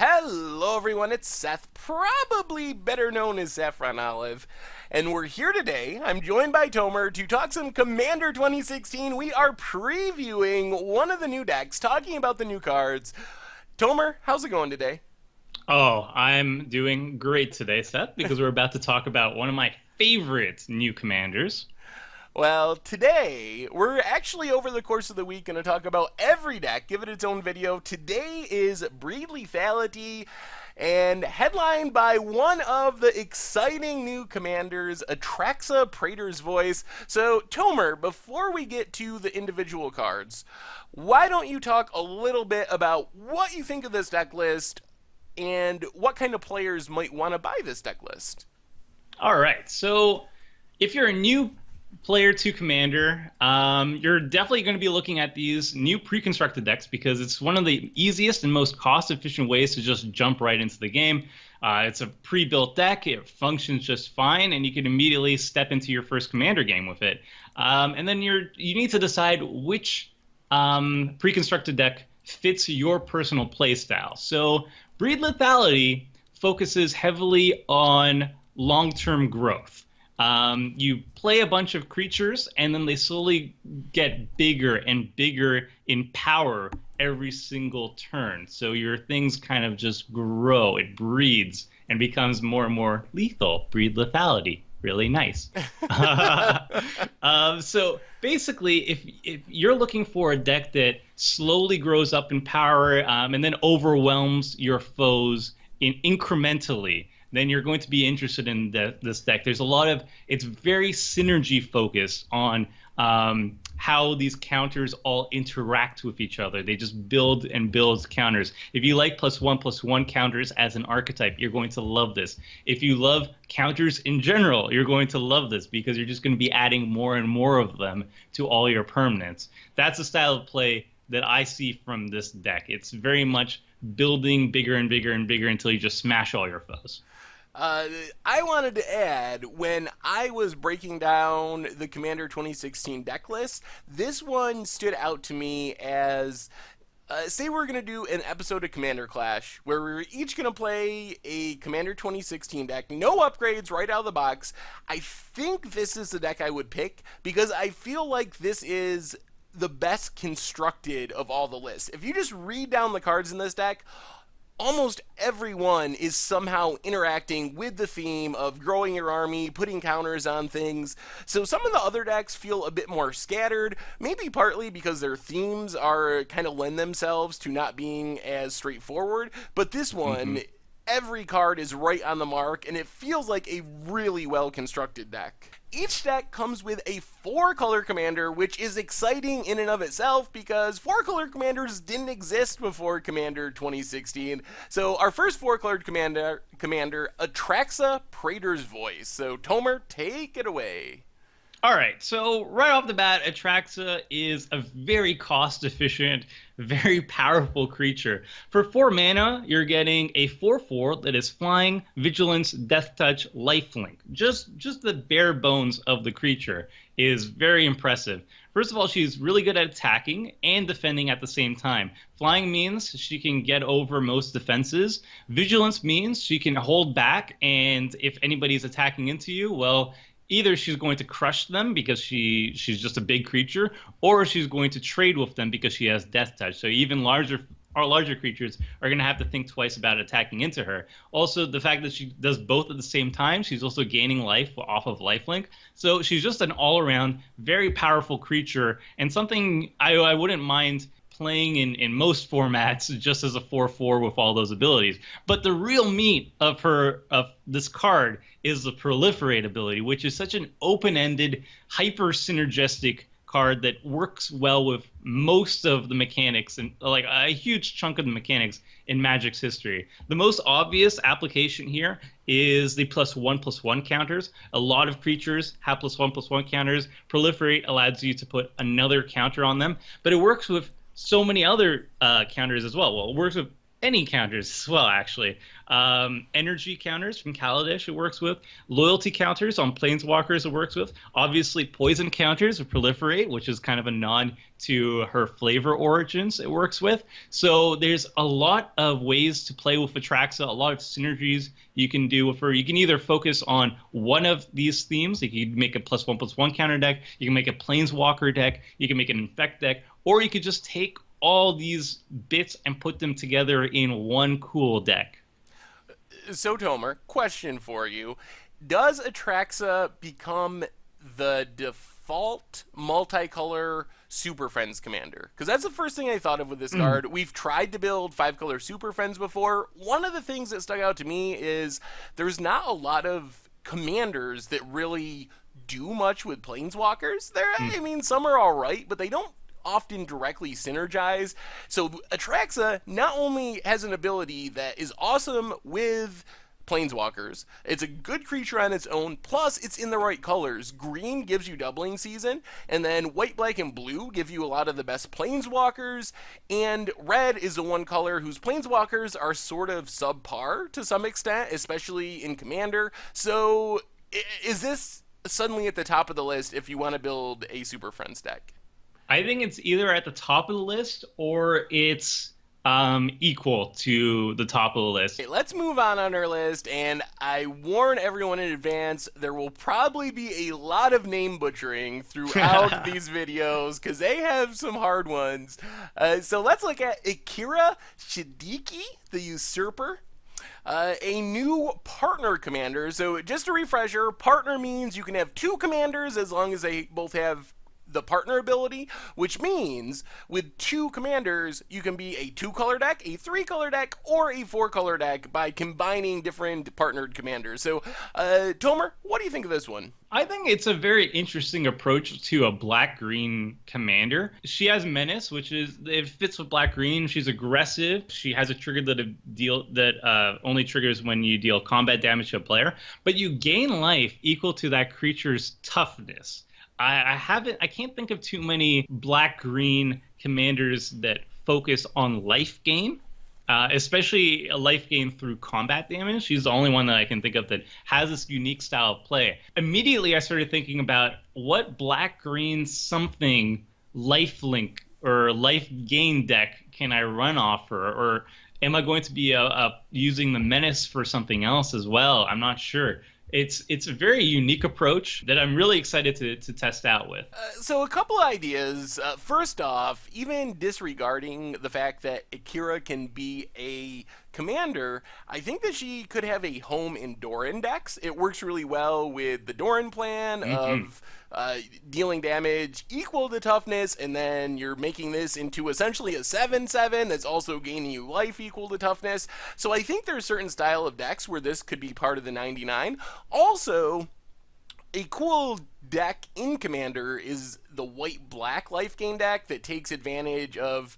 Hello, everyone. It's Seth, probably better known as Saffron Olive, and we're here today. I'm joined by Tomer to talk some Commander 2016. We are previewing one of the new decks, talking about the new cards. Tomer, how's it going today? Oh, I'm doing great today, Seth, because we're about to talk about one of my favorite new commanders. Well, today, we're actually over the course of the week going to talk about every deck, give it its own video. Today is Breed Lethality, and headlined by one of the exciting new commanders, Atraxa Praetors Voice. So, Tomer, before we get to the individual cards, why don't you talk a little bit about what you think of this deck list and what kind of players might want to buy this deck list? All right, so if you're a new player to Commander, you're definitely going to be looking at these new pre-constructed decks because it's one of the easiest and most cost-efficient ways to just jump right into the game. It's a pre-built deck, it functions just fine, and you can immediately step into your first Commander game with it. And then you need to decide which pre-constructed deck fits your personal playstyle. So Breed Lethality focuses heavily on long-term growth. You play a bunch of creatures, and then they slowly get bigger and bigger in power every single turn. So your things kind of just grow. It breeds and becomes more and more lethal. Breed Lethality. Really nice. So basically, if you're looking for a deck that slowly grows up in power and then overwhelms your foes incrementally, then you're going to be interested in this deck. There's a lot of, it's very synergy focused on how these counters all interact with each other. They just build and build counters. If you like +1/+1 counters as an archetype, you're going to love this. If you love counters in general, you're going to love this because you're just going to be adding more and more of them to all your permanents. That's the style of play that I see from this deck. It's very much building bigger and bigger and bigger until you just smash all your foes. I wanted to add, when I was breaking down the Commander 2016 deck list, this one stood out to me as, say we're going to do an episode of Commander Clash, where we're each going to play a Commander 2016 deck, no upgrades right out of the box. I think this is the deck I would pick, because I feel like this is the best constructed of all the lists. If you just read down the cards in this deck, almost everyone is somehow interacting with the theme of growing your army, putting counters on things. So some of the other decks feel a bit more scattered, maybe partly because their themes are kind of lend themselves to not being as straightforward. But this one, every card is right on the mark, and it feels like a really well-constructed deck. Each deck comes with a 4-color commander, which is exciting in and of itself because 4-color commanders didn't exist before Commander 2016. So our first 4-colored commander, Atraxa Praetors Voice. So Tomer, take it away. All right, so right off the bat, Atraxa is a very cost-efficient, very powerful creature. For 4 mana, you're getting a 4/4 that is flying, vigilance, death touch, lifelink. Just the bare bones of the creature is very impressive. First of all, she's really good at attacking and defending at the same time. Flying means she can get over most defenses. Vigilance means she can hold back, and if anybody's attacking into you, well, either she's going to crush them because she's just a big creature, or she's going to trade with them because she has death touch. So even larger creatures are going to have to think twice about attacking into her. Also, the fact that she does both at the same time, she's also gaining life off of lifelink. So she's just an all-around very powerful creature, and something I wouldn't mind playing in most formats just as a 4/4 with all those abilities. But the real meat of this card is the proliferate ability, which is such an open-ended, hyper-synergistic card that works well with most of the mechanics and like a huge chunk of the mechanics in Magic's history. The most obvious application here is the +1/+1 counters. A lot of creatures have +1/+1 counters. Proliferate allows you to put another counter on them, but it works with so many other counters as well. Well, it works with any counters as well, actually. Energy counters from Kaladesh it works with. Loyalty counters on Planeswalkers it works with. Obviously, poison counters with Proliferate, which is kind of a nod to her flavor origins it works with. So there's a lot of ways to play with Atraxa, a lot of synergies you can do with her. You can either focus on one of these themes. You can make a +1/+1 counter deck. You can make a Planeswalker deck. You can make an Infect deck. Or you could just take all these bits and put them together in one cool deck. So, Tomer, question for you. Does Atraxa become the default multicolor Super Friends commander? Because that's the first thing I thought of with this card. We've tried to build 5-color Super Friends before. One of the things that stuck out to me is there's not a lot of commanders that really do much with Planeswalkers. I mean, some are all right, but they don't often directly synergize. So Atraxa not only has an ability that is awesome with Planeswalkers, it's a good creature on its own, plus it's in the right colors. Green gives you doubling season, and then white, black, and blue give you a lot of the best Planeswalkers, and red is the one color whose Planeswalkers are sort of subpar to some extent, especially in Commander. So is this suddenly at the top of the list if you want to build a Super Friends deck? I think it's either at the top of the list or it's equal to the top of the list. Okay, let's move on our list, and I warn everyone in advance, there will probably be a lot of name butchering throughout these videos, because they have some hard ones. So let's look at Akira Siddiqui, the Usurper. A new partner commander. So just a refresher, partner means you can have two commanders as long as they both have the partner ability, which means with two commanders, you can be a 2-color deck, a 3-color deck, or a 4-color deck by combining different partnered commanders. So, Tomer, what do you think of this one? I think it's a very interesting approach to a black-green commander. She has Menace, which is it fits with black-green. She's aggressive. She has a trigger that only triggers when you deal combat damage to a player, but you gain life equal to that creature's toughness. I can't think of too many black-green commanders that focus on life gain, especially a life gain through combat damage. She's the only one that I can think of that has this unique style of play. Immediately, I started thinking about what black-green something lifelink or life gain deck can I run off her, or am I going to be using the Menace for something else as well? I'm not sure. It's a very unique approach that I'm really excited to test out with. So a couple ideas. First off, even disregarding the fact that Akira can be a commander, I think that she could have a home in Doran decks. It works really well with the Doran plan of dealing damage equal to toughness, and then you're making this into essentially a 7/7 that's also gaining you life equal to toughness. So I think there's a certain style of decks where this could be part of the 99. Also, a cool deck in Commander is the white-black life gain deck that takes advantage of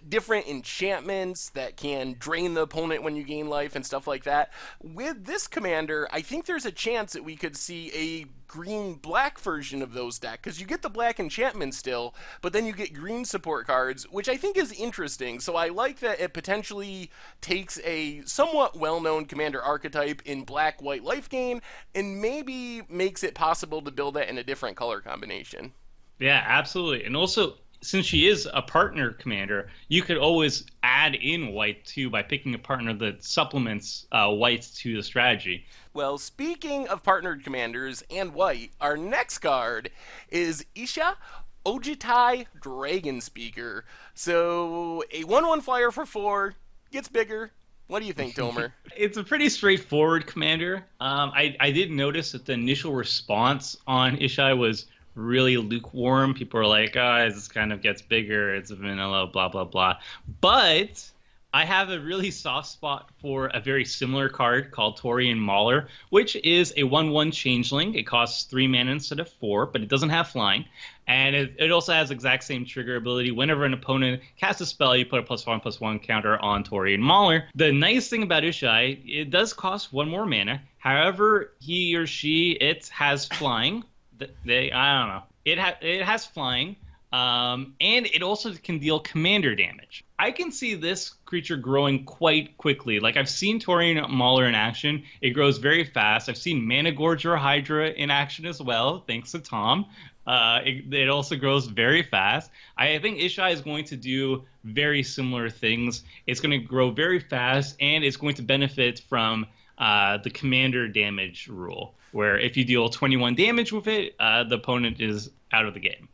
different enchantments that can drain the opponent when you gain life and stuff like that. With this Commander, I think there's a chance that we could see a green-black version of those decks, because you get the black enchantment still, but then you get green support cards, which I think is interesting. So I like that it potentially takes a somewhat well-known Commander archetype in black-white life gain and maybe makes it possible to build that in a different color combination. Yeah, absolutely. And also, since she is a partner commander, you could always add in white too by picking a partner that supplements white to the strategy. Well, speaking of partnered commanders and white, our next card is Ayesha OG Dragon Speaker. So a 1/1 flyer for 4 gets bigger. What do you think, Tomer? It's a pretty straightforward commander. I did notice that the initial response on Ayesha was really lukewarm. People are like, oh, this kind of gets bigger. It's vanilla, blah, blah, blah. But I have a really soft spot for a very similar card called Taurian Mauler, which is a 1/1 changeling. It costs 3 mana instead of 4, but it doesn't have flying. And it also has exact same trigger ability. Whenever an opponent casts a spell, you put a +1/+1 counter on Taurian Mauler. The nice thing about Ayesha, it does cost 1 more mana. However, he or she, it has flying. I don't know. It has flying. and it also can deal commander damage. I can see this creature growing quite quickly. Like, I've seen Taurian Mauler in action. It grows very fast. I've seen Mana Gorger Hydra in action as well, thanks to Tom. It also grows very fast. I think Ishai is going to do very similar things. It's going to grow very fast, and it's going to benefit from the commander damage rule, where if you deal 21 damage with it, the opponent is out of the game.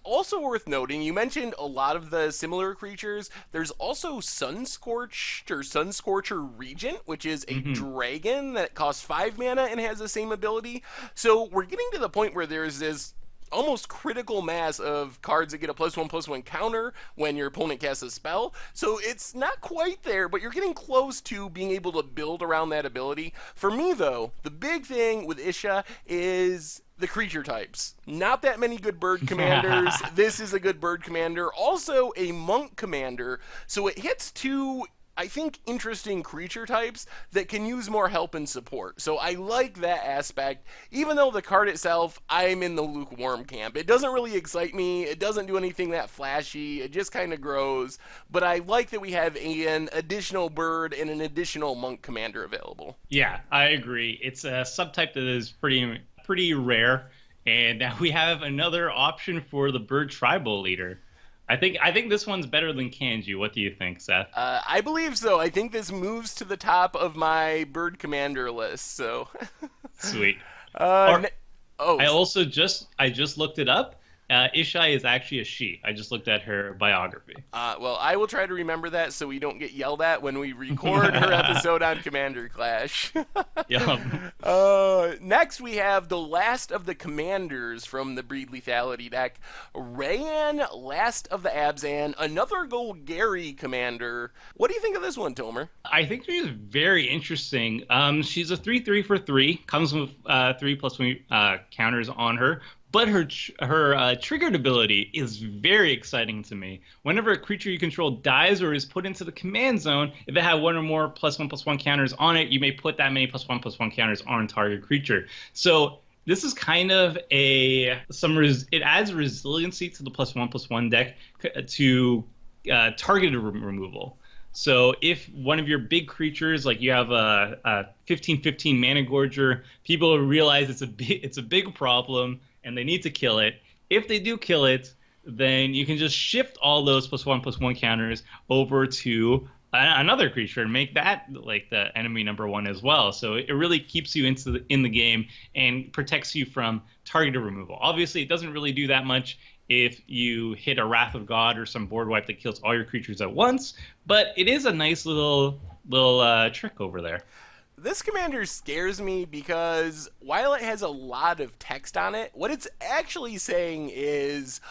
Also worth noting, you mentioned a lot of the similar creatures. There's also Sunscorched or Sunscorcher Regent, which is a dragon that costs 5 mana and has the same ability. So we're getting to the point where there's this almost critical mass of cards that get a +1/+1 counter when your opponent casts a spell. So it's not quite there, but you're getting close to being able to build around that ability. For me, though, the big thing with Isha is the creature types. Not that many good bird commanders. This is a good bird commander. Also a monk commander. So it hits two, I think, interesting creature types that can use more help and support. So I like that aspect. Even though the card itself, I'm in the lukewarm camp. It doesn't really excite me. It doesn't do anything that flashy. It just kind of grows. But I like that we have an additional bird and an additional monk commander available. Yeah, I agree. It's a subtype that is pretty rare, and now we have another option for the bird tribal leader. I think this one's better than Kanju. What do you think, Seth? I believe so. I think this moves to the top of my bird commander list. So Sweet. I just looked it up. Ishai is actually a she. I just looked at her biography. Well, I will try to remember that so we don't get yelled at when we record her episode on Commander Clash. Yep. Next, we have the last of the commanders from the Breed Lethality deck. Rayan, Last of the Abzan, another Golgari commander. What do you think of this one, Tomer? I think she's very interesting. She's a 3/3 for 3, comes with 3/1 counters on her. But her triggered ability is very exciting to me. Whenever a creature you control dies or is put into the command zone, if it had one or more +1/+1 counters on it, you may put that many +1/+1 counters on target creature. So this is kind of it adds resiliency to the +1/+1 deck to targeted removal. So if one of your big creatures, like you have a 15/15 Mana Gorger, people realize it's a big problem and they need to kill it. If they do kill it, then you can just shift all those +1/+1 counters over to another creature and make that like the enemy #1 as well. So it really keeps you in the game and protects you from targeted removal. Obviously, it doesn't really do that much if you hit a Wrath of God or some board wipe that kills all your creatures at once, but it is a nice little trick over there. This commander scares me because while it has a lot of text on it, what it's actually saying is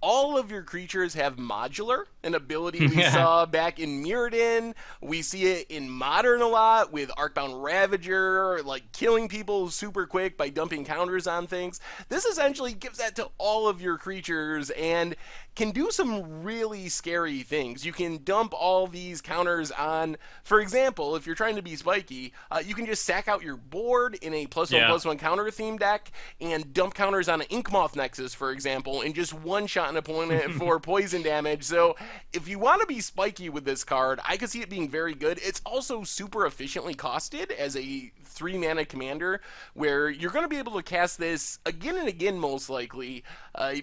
all of your creatures have modular, an ability we saw back in Mirrodin. We see it in Modern a lot with Arcbound Ravager, like killing people super quick by dumping counters on things. This essentially gives that to all of your creatures and can do some really scary things. You can dump all these counters on, for example, if you're trying to be spiky, you can just sack out your board in a +1/+1 counter theme deck and dump counters on an Inkmoth Nexus, for example, and just one-shot an opponent for poison damage. So if you want to be spiky with this card, I could see it being very good. It's also super efficiently costed as a 3-mana commander, where you're going to be able to cast this again and again, most likely,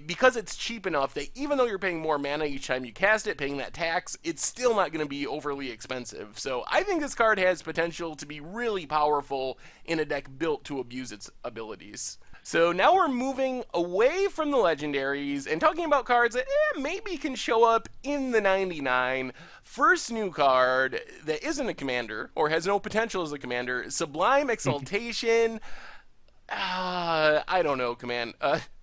because it's cheap enough that even though you're paying more mana each time you cast it, paying that tax, it's still not going to be overly expensive. So I think this card has potential to be really powerful in a deck built to abuse its abilities. So now we're moving away from the legendaries and talking about cards that maybe can show up in the 99. First new card that isn't a commander or has no potential as a commander, Sublime Exaltation. I don't know, Commander.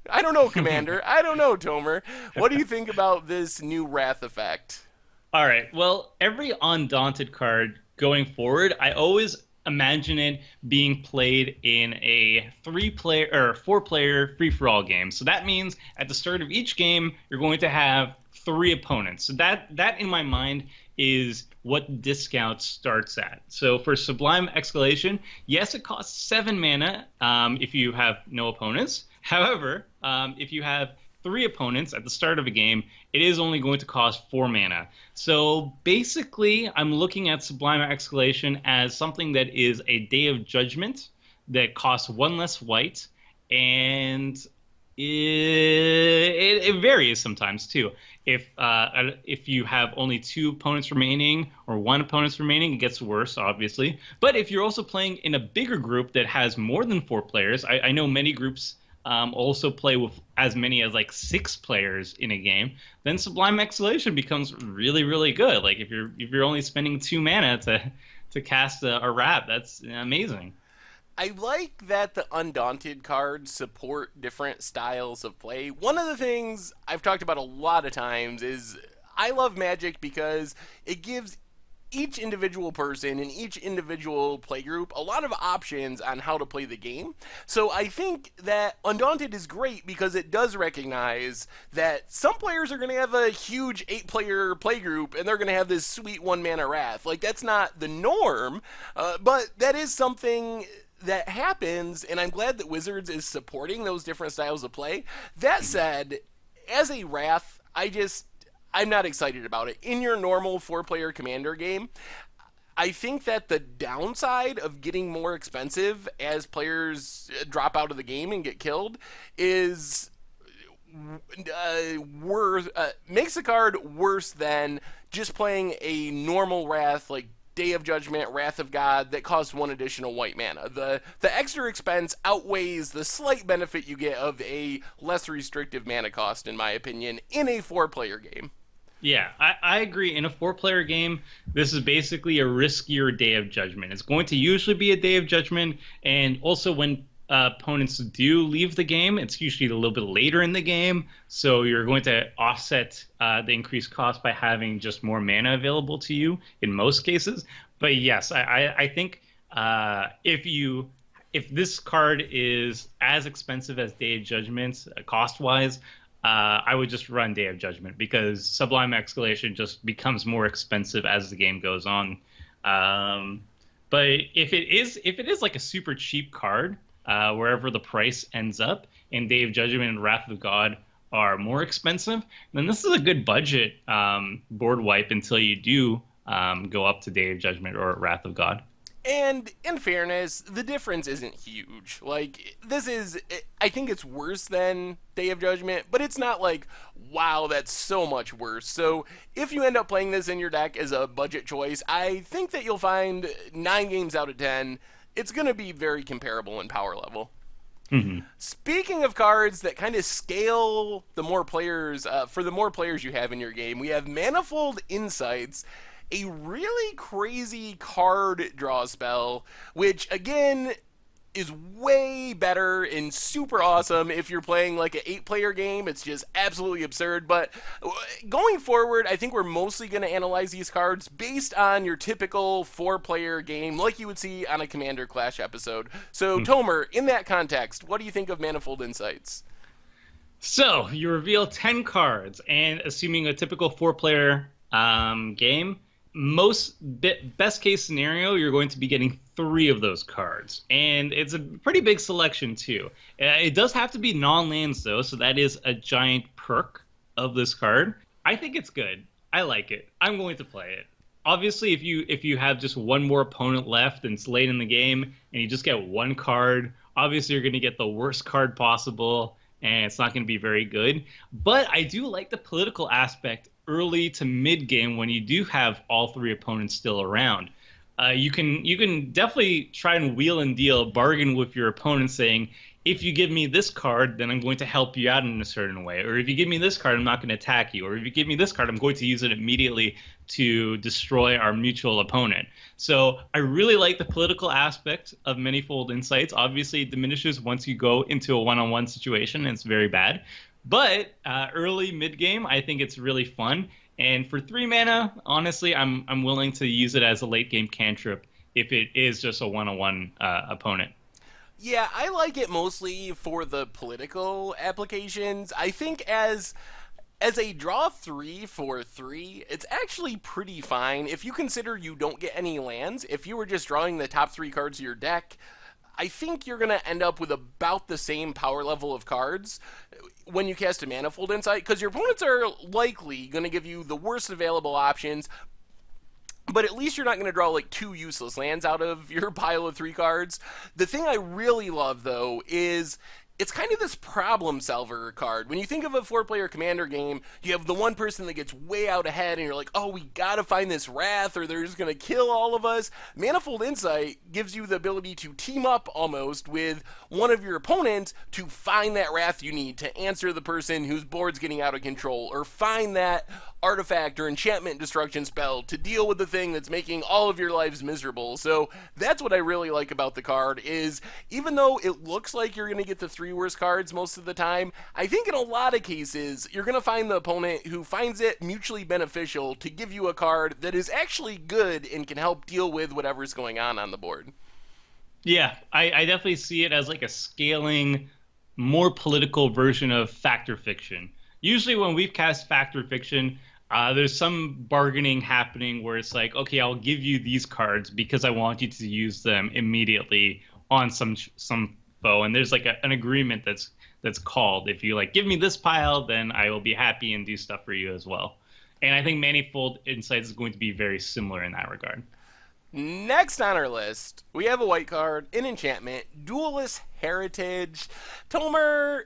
I don't know, Tomer. What do you think about this new Wrath effect? All right. Well, every Undaunted card going forward, I always imagine it being played in a 3-player or 4-player free-for-all game. So that means at the start of each game, you're going to have 3 opponents. So that in my mind is what discount starts at. So for Sublime Escalation, yes, it costs 7 mana if you have no opponents. However, if you have three opponents at the start of a game, it is only going to cost 4 mana. So basically, I'm looking at Sublime Escalation as something that is a Day of Judgment that costs one less white, and it varies sometimes too. If you have only two opponents remaining or one opponent remaining, it gets worse, obviously. But if you're also playing in a bigger group that has more than 4 players, I know many groups also play with as many as like 6 players in a game, then Sublime Exhalation becomes really, really good. Like if you're only spending 2 mana to cast a wrap, that's amazing. I like that the Undaunted cards support different styles of play. One of the things I've talked about a lot of times is I love Magic because it gives each individual person in each individual playgroup a lot of options on how to play the game. So I think that Undaunted is great because it does recognize that some players are going to have a huge 8-player playgroup and they're going to have this sweet 1 mana Wrath. Like, that's not the norm, but that is something that happens, and I'm glad that Wizards is supporting those different styles of play. That said, as a Wrath, I'm not excited about it. In your normal 4-player Commander game, I think that the downside of getting more expensive as players drop out of the game and get killed is makes the card worse than just playing a normal Wrath like Day of Judgment, Wrath of God that costs 1 additional white mana. The extra expense outweighs the slight benefit you get of a less restrictive mana cost, in my opinion, in a 4-player game. Yeah, I agree. In a 4-player game, this is basically a riskier Day of Judgment. It's going to usually be a Day of Judgment, and also when opponents do leave the game, it's usually a little bit later in the game, so you're going to offset the increased cost by having just more mana available to you in most cases. But yes, I think if this card is as expensive as Day of Judgment cost-wise, I would just run Day of Judgment because Sublime Escalation just becomes more expensive as the game goes on. But if it is like a super cheap card, wherever the price ends up, and Day of Judgment and Wrath of God are more expensive, then this is a good budget board wipe until you do go up to Day of Judgment or Wrath of God. And in fairness, the difference isn't huge. Like, I think it's worse than Day of Judgment, but it's not like, wow, that's so much worse. So if you end up playing this in your deck as a budget choice, I think that you'll find 9 games out of 10, it's going to be very comparable in power level. Mm-hmm. Speaking of cards that kind of scale the more players, for the more players you have in your game, we have Manifold Insights, a really crazy card draw spell, which again is way better and super awesome if you're playing like an 8-player game. It's just absolutely absurd. But going forward, I think we're mostly going to analyze these cards based on your typical 4-player game like you would see on a Commander Clash episode. So, Tomer, in that context, what do you think of Manifold Insights? So, you reveal 10 cards, and assuming a typical 4-player game, best case scenario, you're going to be getting 3 of those cards, and it's a pretty big selection too. It does have to be non-lands though, so that is a giant perk of this card. I think it's good. I like it. I'm going to play it. Obviously, if you have just one more opponent left and it's late in the game and you just get 1 card, obviously you're going to get the worst card possible and it's not going to be very good. But I do like the political aspect early to mid game when you do have all 3 opponents still around. You can definitely try and wheel and deal, bargain with your opponent, saying, if you give me this card, then I'm going to help you out in a certain way. Or if you give me this card, I'm not going to attack you. Or if you give me this card, I'm going to use it immediately to destroy our mutual opponent. So I really like the political aspect of Manifold Insights. Obviously, it diminishes once you go into a one-on-one situation, and it's very bad. But early mid-game, I think it's really fun. And for 3 mana, honestly, I'm willing to use it as a late-game cantrip if it is just a one-on-one opponent. Yeah, I like it mostly for the political applications. I think as a draw 3 for 3, it's actually pretty fine. If you consider you don't get any lands, if you were just drawing the top 3 cards of your deck, I think you're going to end up with about the same power level of cards when you cast a Manifold Insight, because your opponents are likely going to give you the worst available options, but at least you're not going to draw like 2 useless lands out of your pile of 3 cards. The thing I really love, though, is it's kind of this problem solver card. When you think of a 4-player commander game, you have the one person that gets way out ahead, and you're like, oh, we gotta find this Wrath, or they're just gonna kill all of us. Manifold Insight gives you the ability to team up almost with one of your opponents to find that Wrath you need to answer the person whose board's getting out of control, or find that artifact or enchantment destruction spell to deal with the thing that's making all of your lives miserable. So that's what I really like about the card, is even though it looks like you're going to get the 3 worst cards most of the time, I think in a lot of cases you're going to find the opponent who finds it mutually beneficial to give you a card that is actually good and can help deal with whatever's going on the board. Yeah, I definitely see it as like a scaling, more political version of Fact or Fiction. Usually when we've cast Fact or Fiction, there's some bargaining happening where it's like, okay, I'll give you these cards because I want you to use them immediately on some foe, and there's like an agreement that's called. If you like give me this pile, then I will be happy and do stuff for you as well. And I think Manifold Insights is going to be very similar in that regard. Next on our list, we have a white card, an enchantment, Duelist Heritage. Tomer,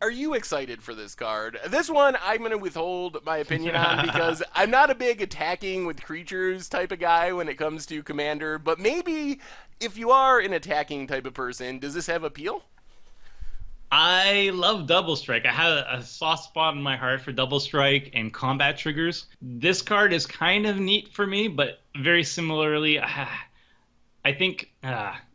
are you excited for this card? This one I'm going to withhold my opinion on because I'm not a big attacking with creatures type of guy when it comes to Commander, but maybe if you are an attacking type of person, does this have appeal? I love Double Strike. I have a soft spot in my heart for Double Strike and combat triggers. This card is kind of neat for me, but very similarly, I think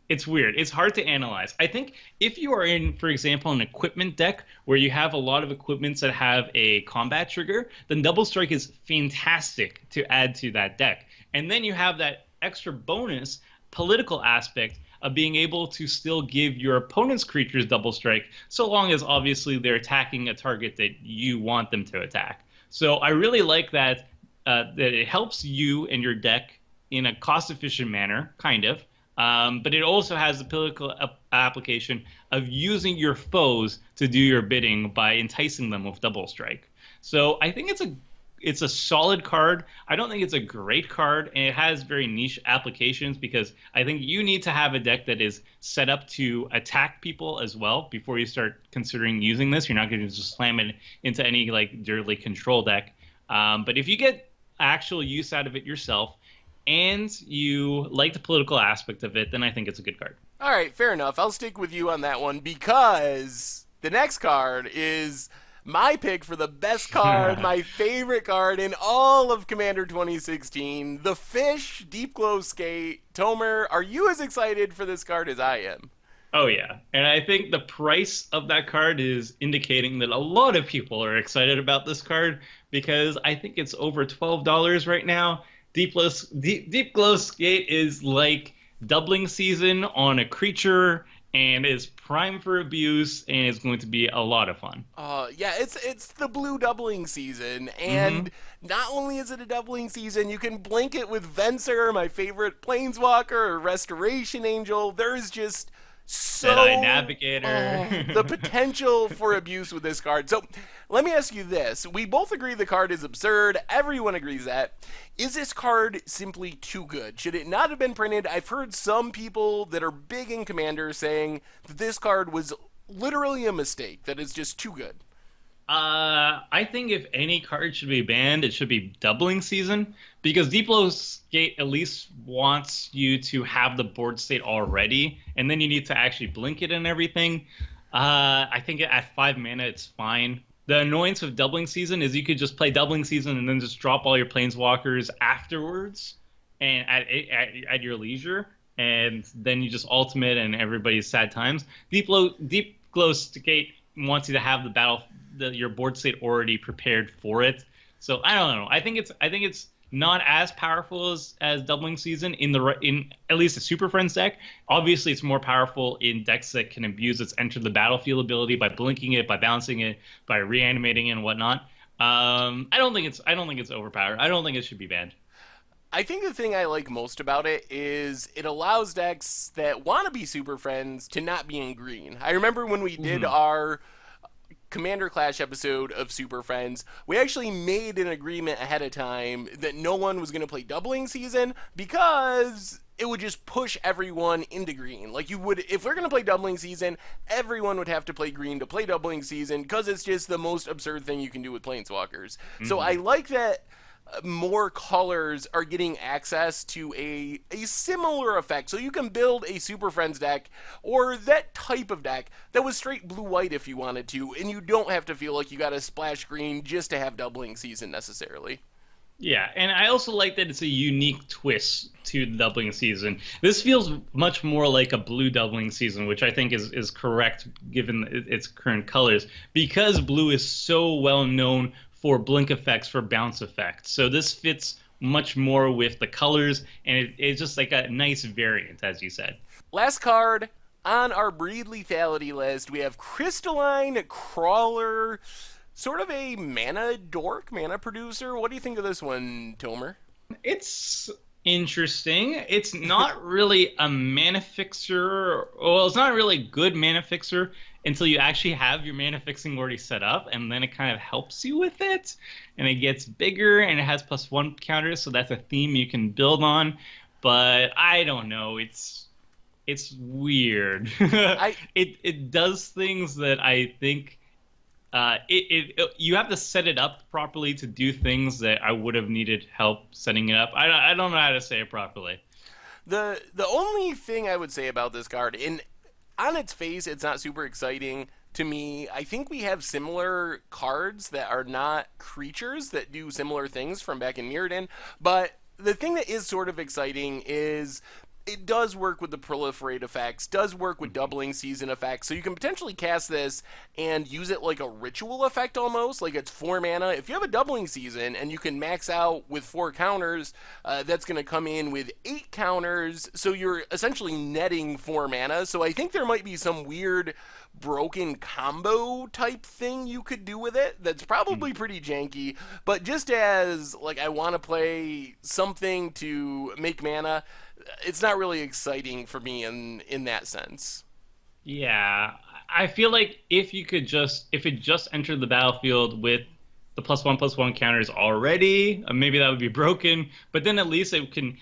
it's weird. It's hard to analyze. I think if you are in, for example, an equipment deck where you have a lot of equipments that have a combat trigger, then Double Strike is fantastic to add to that deck. And then you have that extra bonus political aspect of being able to still give your opponent's creatures Double Strike, so long as obviously they're attacking a target that you want them to attack. So I really like that it helps you and your deck in a cost-efficient manner, kind of. But it also has the political application of using your foes to do your bidding by enticing them with Double Strike. So I think it's a solid card. I don't think it's a great card, and it has very niche applications because I think you need to have a deck that is set up to attack people as well before you start considering using this. You're not going to just slam it into any like dirty control deck. But if you get actual use out of it yourself and you like the political aspect of it, then I think it's a good card. All right, fair enough. I'll stick with you on that one because the next card is my pick for the best card, my favorite card in all of Commander 2016, the Fish Deep Glow Skate. Tomer, are you as excited for this card as I am? Oh, yeah. And I think the price of that card is indicating that a lot of people are excited about this card because I think it's over $12 right now. Deep Glow Skate is like doubling season on a creature and is prime for abuse, and it's going to be a lot of fun. Yeah, it's the blue doubling season, and not only is it a doubling season, you can blink it with Venser, my favorite Planeswalker, or Restoration Angel. There's just so Jedi Navigator. The potential for abuse with this card. So let me ask you this. We both agree the card is absurd. Everyone agrees that. Is this card simply too good? Should it not have been printed? I've heard some people that are big in Commander saying that this card was literally a mistake, that it's just too good. I think if any card should be banned, it should be doubling season, because Deep Glow Skate at least wants you to have the board state already, and then you need to actually blink it and everything. I think at 5 mana, it's fine. The annoyance of doubling season is you could just play doubling season and then just drop all your planeswalkers afterwards and at your leisure, and then you just ultimate and everybody's sad times. Deep Glow Skate wants you to have your board state already prepared for it. So I don't know. I think it's not as powerful as doubling season in at least a Super Friends deck. Obviously, it's more powerful in decks that can abuse its enter the battlefield ability by blinking it, by bouncing it, by reanimating it and whatnot. I don't think it's overpowered. I don't think it should be banned. I think the thing I like most about it is it allows decks that want to be Super Friends to not be in green. I remember when we did Hmm. our Commander Clash episode of Super Friends, we actually made an agreement ahead of time that no one was going to play doubling season because it would just push everyone into green. Like you would, if we're going to play doubling season, everyone would have to play green to play doubling season because it's just the most absurd thing you can do with Planeswalkers. So I Hmm. like that more colors are getting access to a similar effect. So you can build a Super Friends deck or that type of deck that was straight blue white if you wanted to, and you don't have to feel like you got to splash green just to have doubling season necessarily. Yeah, and I also like that it's a unique twist to the doubling season. This feels much more like a blue doubling season, which I think is correct given its current colors, because blue is so well known for blink effects, for bounce effects. So this fits much more with the colors, and it's just like a nice variant, as you said. Last card on our Breed Lethality list, we have Crystalline Crawler, sort of a mana dork, mana producer. What do you think of this one, Tomer? It's interesting. It's not really a mana fixer. Well, it's not really good mana fixer until you actually have your mana fixing already set up, and then it kind of helps you with it, and it gets bigger, and it has +1 counters, so that's a theme you can build on. But I don't know. It's weird. I It does things that I think you have to set it up properly to do things that I would have needed help setting it up. I don't know how to say it properly. the only thing I would say about this card, in on its face, it's not super exciting to me. I think we have similar cards that are not creatures that do similar things from back in Mirrodin, but the thing that is sort of exciting is it does work with the proliferate effects, does work with doubling season effects, so you can potentially cast this and use it like a ritual effect almost, like it's 4 mana. If you have a doubling season and you can max out with 4 counters, that's going to come in with 8 counters, so you're essentially netting 4 mana. So I think there might be some weird broken combo type thing you could do with it that's probably pretty janky, but just as like I want to play something to make mana, it's not really exciting for me in that sense. Yeah, I feel like if it just entered the battlefield with the +1/+1 counters already, maybe that would be broken. But then at least it can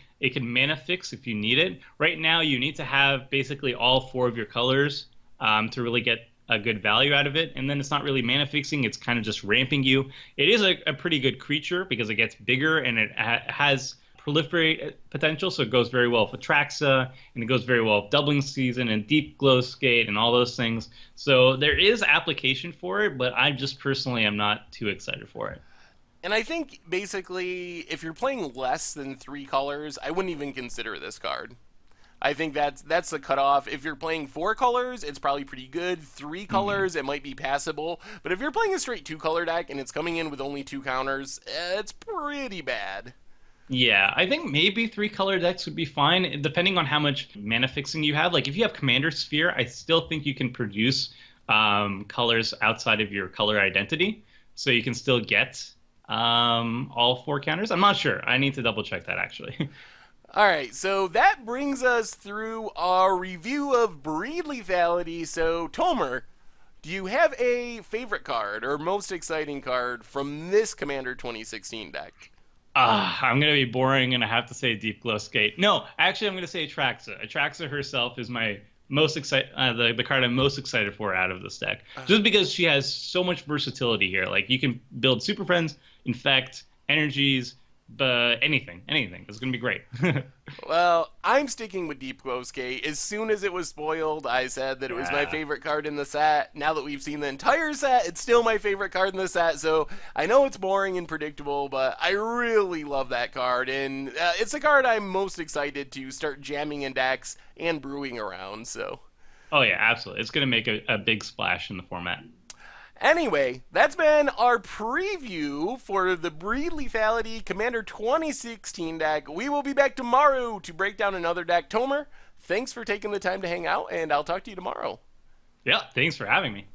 mana fix if you need it. Right now, you need to have basically all 4 of your colors to really get a good value out of it. And then it's not really mana fixing; it's kind of just ramping you. It is a pretty good creature because it gets bigger and it has proliferate potential, so it goes very well with Atraxa, and it goes very well with doubling season and deep glow skate and all those things. So there is application for it, but I just personally am not too excited for it. And I think basically, if you're playing less than 3 colors, I wouldn't even consider this card. I think that's the cutoff. If you're playing 4 colors, it's probably pretty good. 3 colors, it might be passable. But if you're playing a straight 2 color deck and it's coming in with only 2 counters, it's pretty bad. Yeah, I think maybe 3 color decks would be fine, depending on how much mana fixing you have. Like if you have Commander Sphere, I still think you can produce colors outside of your color identity, so you can still get all 4 counters. I'm not sure. I need to double check that actually. All right, so that brings us through our review of Breed Lethality. So, Tomer, do you have a favorite card or most exciting card from this Commander 2016 deck? I'm gonna be boring, and I have to say Deep Glow Skate. No, actually, I'm gonna say Atraxa. Atraxa herself is my most excited, the card I'm most excited for out of this deck, just because she has so much versatility here. Like you can build Super Friends, Infect, Energies, but anything. It's gonna be great. Well, I'm sticking with Deep Glow Skate. As soon as it was spoiled, I said that it was my Yeah. favorite card in the set. Now that we've seen the entire set, it's still my favorite card in the set. So I know it's boring and predictable, but I really love that card. And it's the card I'm most excited to start jamming in decks and brewing around. So. Oh yeah, absolutely. It's gonna make a big splash in the format. Anyway, that's been our preview for the Breed Lethality Commander 2016 deck. We will be back tomorrow to break down another deck. Tomer, thanks for taking the time to hang out, and I'll talk to you tomorrow. Yeah, thanks for having me.